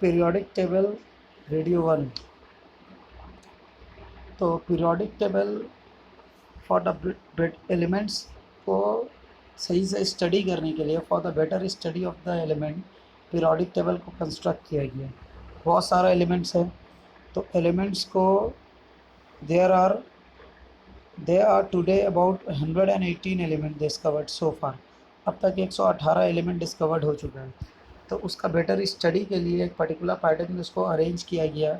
Periodic table video 1। तो periodic table for the elements को सही से स्टडी करने के लिए, for the better study of the element, periodic table को कंस्ट्रक्ट किया गया। बहुत सारा एलिमेंट्स है, तो एलिमेंट्स को there are today about 118 element discovered so far. अब तक 118 एलिमेंट डिस्कवर्ड हो चुका है। तो उसका बेटर स्टडी के लिए एक पर्टिकुलर पैटर्न में उसको अरेंज किया गया,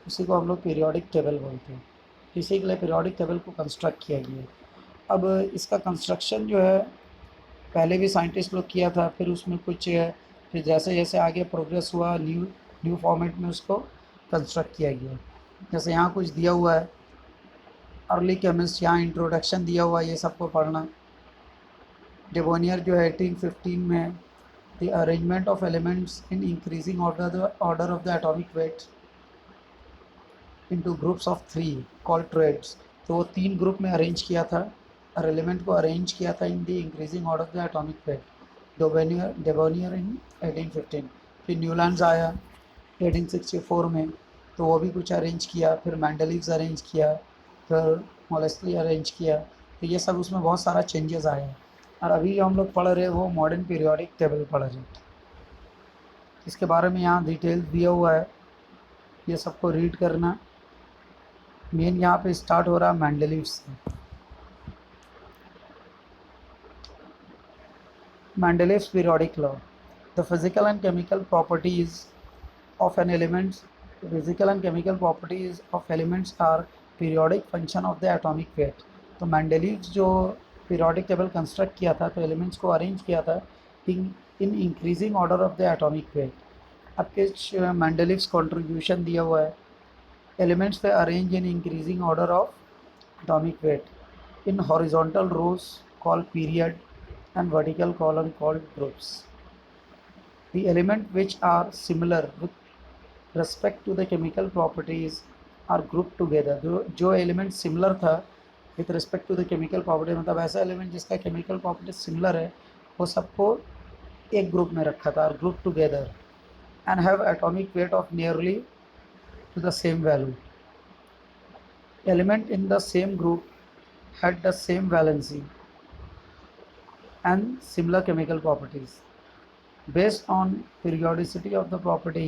उसी को हम लोग पीरियोडिक टेबल बोलते हैं। इसी के लिए पीरियोडिक टेबल को कंस्ट्रक्ट किया गया। अब इसका कंस्ट्रक्शन जो है पहले भी साइंटिस्ट लोग किया था, फिर उसमें कुछ फिर जैसे जैसे आगे प्रोग्रेस हुआ न्यू फॉर्मेट में उसको कंस्ट्रक्ट किया गया। जैसे यहाँ कुछ दिया हुआ है, अर्ली केमिस्ट, यहाँ इंट्रोडक्शन दिया हुआ है, ये सबको पढ़ना। डेबोनियर जो है 1815 में, the arrangement of elements in increasing order of the atomic weight into groups of 3 called triads. तो वो 3 ग्रुप में अरेंज किया था, और एलिमेंट को अरेंज किया था in the increasing order of the atomic weight. Dobereiner in 1815। फिर न्यूलैंड्स आया 1864 में, तो वो भी कुछ अरेंज किया। फिर मैंडलीव्स अरेंज किया, फिर मोलेस्ली अरेंज किया। तो ये सब उसमें बहुत सारा चेंजेस आया। और अभी जो हम लोग पढ़ रहे हैं वो मॉडर्न पीरियोडिक टेबल पढ़ रहे हैं। इसके बारे में यहाँ डिटेल दिया हुआ है, ये सबको रीड करना। मेन यहाँ पे स्टार्ट हो रहा है मैंडलीव्स से। Mendeleev's periodic law, the physical and chemical properties of an elements, physical and chemical properties of elements are periodic function of the atomic weight। तो मैंडलीव्स जो पीरियोडिक टेबल कंस्ट्रक्ट किया था, तो एलिमेंट्स को अरेंज किया था in increasing order of the atomic weight. अब कुछ मैंडलीव्स कंट्रीब्यूशन दिया हुआ है। एलिमेंट्स पे arrange in increasing order of atomic weight in horizontal rows called period and vertical column called groups. The element which are similar with respect to the chemical properties are grouped together। जो element similar था with respect to the chemical property, मतलब ऐसा element जिसका chemical property similar है, वो सबको एक group में रखा था, और group together and have atomic weight of nearly to the same value. Element in the same group had the same valency and similar chemical properties. Based on periodicity of the property,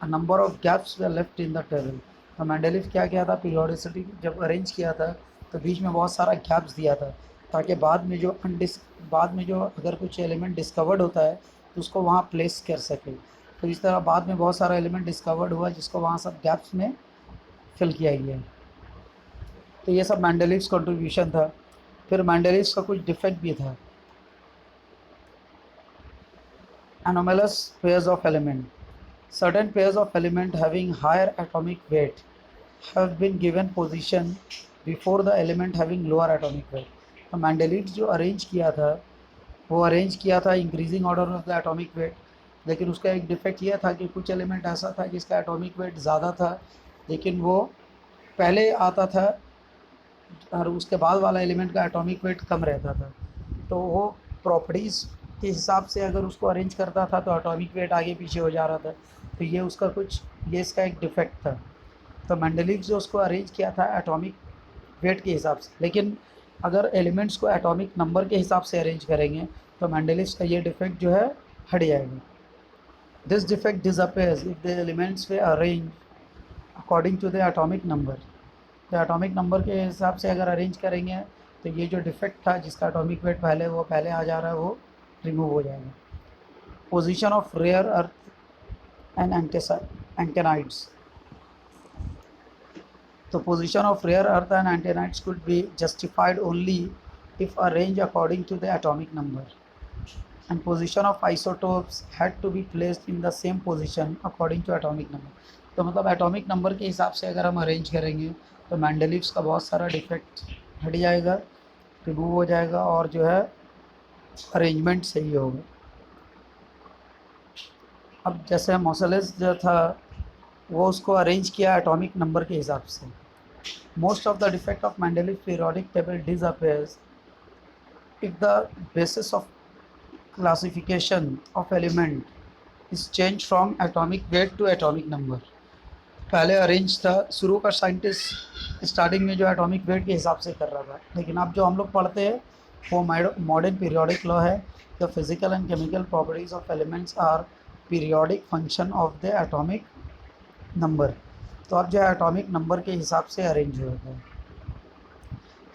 a number of gaps were left in the table। तो Mendeleev क्या किया था, periodicity जब arrange किया था तो बीच में बहुत सारा गैप्स दिया था, ताकि बाद में जो अगर कुछ एलिमेंट डिस्कवर्ड होता है तो उसको वहाँ प्लेस कर सके। तो इस तरह बाद में बहुत सारा एलिमेंट डिस्कवर्ड हुआ जिसको वहाँ सब गैप्स में फिल किया गया। तो ये सब मैंडलीव्स कंट्रीब्यूशन था। फिर मैंडलीव्स का कुछ डिफेक्ट भी था। Anomalous pairs of element, certain pairs of element having higher atomic weight have been given position before the element having lower atomic weight। तो मैंडलीव्स जो अरेंज किया था वो अरेंज किया था increasing order of the atomic wait, लेकिन उसका एक डिफेक्ट यह था कि कुछ एलिमेंट ऐसा था जिसका एटॉमिक वेट ज़्यादा था, लेकिन वो पहले आता था और उसके बाद वाला एलिमेंट का एटॉमिक वेट कम रहता था। तो वो प्रॉपर्टीज़ के हिसाब से अगर उसको अरेंज करता था तो एटॉमिक वेट आगे पीछे हो जा रहा था। तो ये इसका एक डिफेक्ट था। तो मैंडलीव जो उसको अरेंज किया था एटॉमिक वेट के हिसाब से, लेकिन अगर एलिमेंट्स को एटॉमिक नंबर के हिसाब से अरेंज करेंगे तो मैंडलीव का ये डिफेक्ट जो है हट जाएगा। This defect disappears if the elements were arrange according to the atomic number. तो एटॉमिक नंबर के हिसाब से अगर अरेंज करेंगे तो ये जो डिफेक्ट था जिसका एटॉमिक वेट पहले आ जा रहा है वो रिमूव हो जाएगा। Position of rare earth and lanthanides. तो position of rare earth and lanthanides could be justified only if arrange according to the atomic number, and position of isotopes had to be placed in the same position according to atomic number. तो मतलब atomic number के हिसाब से अगर हम arrange करेंगे तो मैंडलीव्स का बहुत सारा डिफेक्ट हट जाएगा, रिमूव हो जाएगा, और जो है अरेंजमेंट सही होगा। अब जैसे मोसेलेस जो था वो उसको अरेंज किया एटॉमिक नंबर के हिसाब से। Most of the defect of Mendeleev periodic table disappears if the basis of classification of element is change from atomic weight to atomic number. पहले अरेंज था, शुरू का साइंटिस्ट स्टार्टिंग में जो एटॉमिक वेट के हिसाब से कर रहा था, लेकिन अब जो हम लोग पढ़ते हैं वो मॉडर्न पीरियोडिक लॉ है। The physical and chemical properties of elements are periodic function of the atomic number. तो अब जो है एटॉमिक नंबर के हिसाब से अरेंज होता है।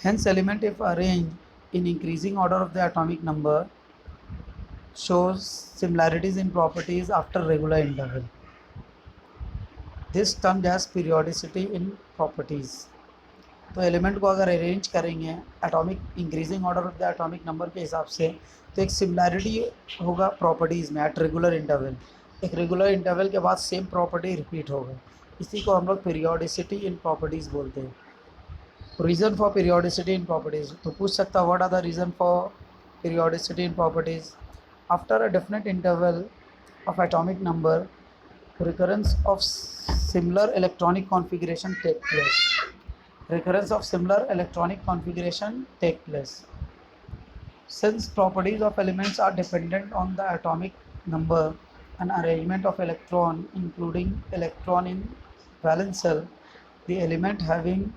Hence element if arrange in increasing order of the atomic number shows similarities in properties after regular interval. This termed as periodicity in properties. तो एलिमेंट को अगर अरेंज करेंगे atomic increasing order of the atomic number के हिसाब से, तो एक similarity होगा प्रॉपर्टीज़ में एट रेगुलर इंटरवल। एक रेगुलर इंटरवल के बाद सेम प्रॉपर्टी रिपीट होगा, इसी को हम लोग पीरियोडिसिटी इन प्रॉपर्टीज़ बोलते हैं। Reason for periodicity in properties, तो पूछ सकता what are the reason for periodicity in properties. After a definite interval of atomic number, recurrence of similar electronic configuration take place. Recurrence of similar electronic configuration take place. Since properties of elements are dependent on the atomic number and arrangement of electron, including electron in valence shell, the element having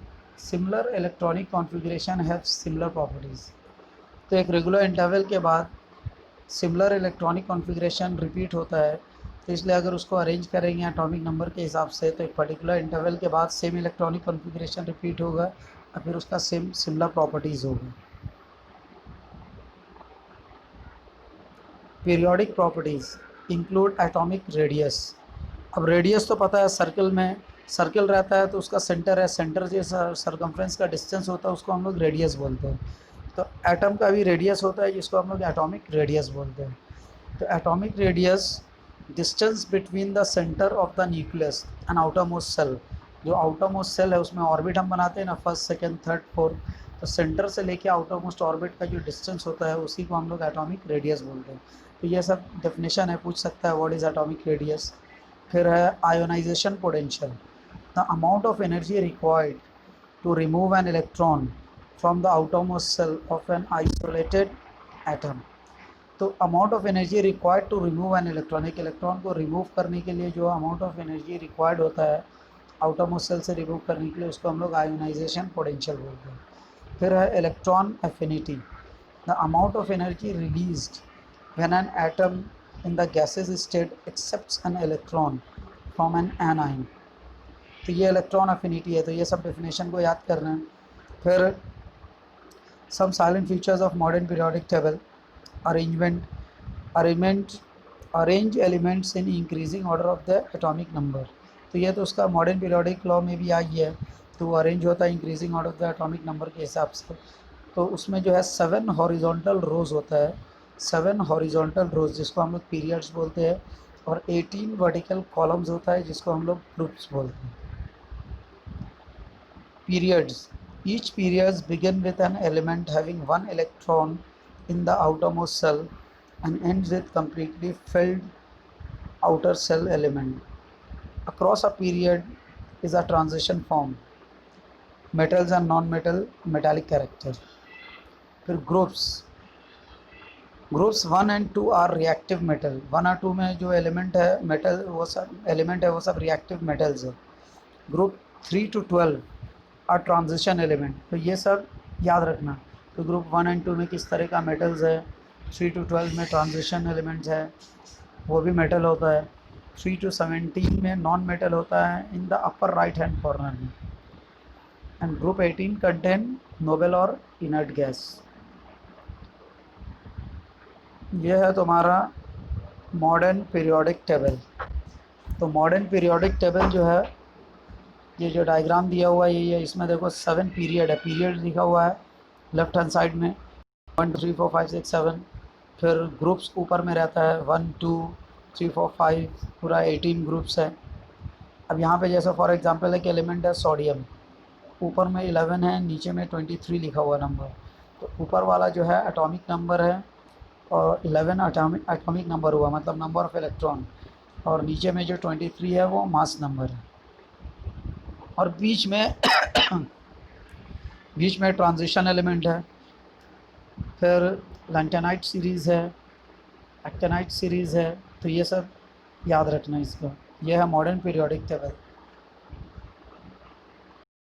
similar electronic configuration have similar properties. तो एक regular interval के बाद similar electronic configuration repeat होता है, तो इसलिए अगर उसको अरेंज करेंगे एटॉमिक नंबर के हिसाब से, तो एक पर्टिकुलर इंटरवल के बाद सेम इलेक्ट्रॉनिक कॉन्फ़िगरेशन रिपीट होगा और फिर उसका सेम सिमिलर प्रॉपर्टीज़ होगी। Periodic properties include atomic radius. अब रेडियस तो पता है, सर्कल में सर्कल रहता है तो उसका सेंटर है, सेंटर से सरकमफ्रेंस का डिस्टेंस होता है, उसको हम लोग रेडियस बोलते हैं। तो एटम का भी रेडियस होता है जिसको हम लोग एटॉमिक रेडियस बोलते हैं। तो atomic radius distance between the centre of the nucleus and outer most shell. जो आउटर मोस्ट सेल है उसमें ऑर्बिट हम बनाते हैं ना, फर्स्ट सेकंड थर्ड फोर्थ, तो सेंटर से लेके आउटर मोस्ट ऑर्बिट का जो डिस्टेंस होता है उसी को हम लोग एटॉमिक रेडियस बोलते हैं। तो ये सब डेफिनेशन है, पूछ सकता है व्हाट इज़ एटॉमिक रेडियस। फिर है ionization potential, the amount of energy required to remove an electron from the outermost cell of an isolated atom। तो amount of energy required to remove an electron, एक electron को remove करने के लिए जो amount of energy required होता है outermost cell से रिमूव करने के लिए, उसको हम लोग आयोनाइजेशन पोटेंशियल बोलते हैं। फिर है electron affinity, the amount of energy released when an atom in the gaseous state accepts an electron from an anion. तो ये इलेक्ट्रॉन अफिनिटी है, तो ये सब डेफिनेशन को याद करना है। फिर some salient features of modern periodic table, arrangement arrange elements in increasing order of the atomic number. तो ये तो उसका मॉडर्न पीरियोडिक लॉ में भी आई है, तो वो अरेंज होता है increasing order of the atomic number के हिसाब से। तो उसमें जो है 7 हॉरिजॉन्टल रोज होता है, 7 हॉरिजॉन्टल रोज जिसको हम लोग पीरियड्स बोलते हैं, और 18 वर्टिकल कॉलम्स होता है जिसको हम लोग ग्रुप्स बोलते हैं। Periods. Each periods begin with an element having one electron in the outermost cell and ends with completely filled outer cell element. Across a period is a transition form, metals and non-metal, metallic character. फिर groups 1 and 2 are reactive metal. 1 और 2 में जो element है metal, वो सब element है वो सब रिएक्टिव मेटल्स है। ग्रुप 3 to 12 और ट्रांजिशन एलिमेंट, तो ये सब याद रखना। तो ग्रुप 1 and 2 में किस तरह का मेटल्स है, 3 to 12 में ट्रांजिशन एलिमेंट्स है, वो भी मेटल होता है। 3 to 17 में नॉन मेटल होता है in the upper right hand corner में। एंड ग्रुप 18 कंटेन नोबल और इनर्ट गैस। ये है तुम्हारा मॉडर्न पीरियोडिक टेबल। तो मॉडर्न पीरियोडिक टेबल जो है, ये जो डायग्राम दिया हुआ है ये इसमें देखो 7 पीरियड है, पीरियड लिखा हुआ है लेफ्ट हैंड साइड में 1 2 3 4 5 6 7। फिर ग्रुप्स ऊपर में रहता है 1 2 3 4 5, पूरा 18 ग्रुप्स है। अब यहाँ पे जैसे फॉर एग्जांपल है कि एलिमेंट है सोडियम, ऊपर में 11 है, नीचे में 23 लिखा हुआ नंबर, तो ऊपर वाला जो है एटॉमिक नंबर है और 11 एटॉमिक नंबर हुआ, मतलब नंबर ऑफ इलेक्ट्रॉन, और नीचे में जो 23 है वो मास नंबर है। और बीच में ट्रांजिशन एलिमेंट है। फिर लैंटेनाइट सीरीज़ है, एक्टेनाइट सीरीज़ है, तो ये सब याद रखना इसको। यह है मॉडर्न पीरियोडिक टेबल।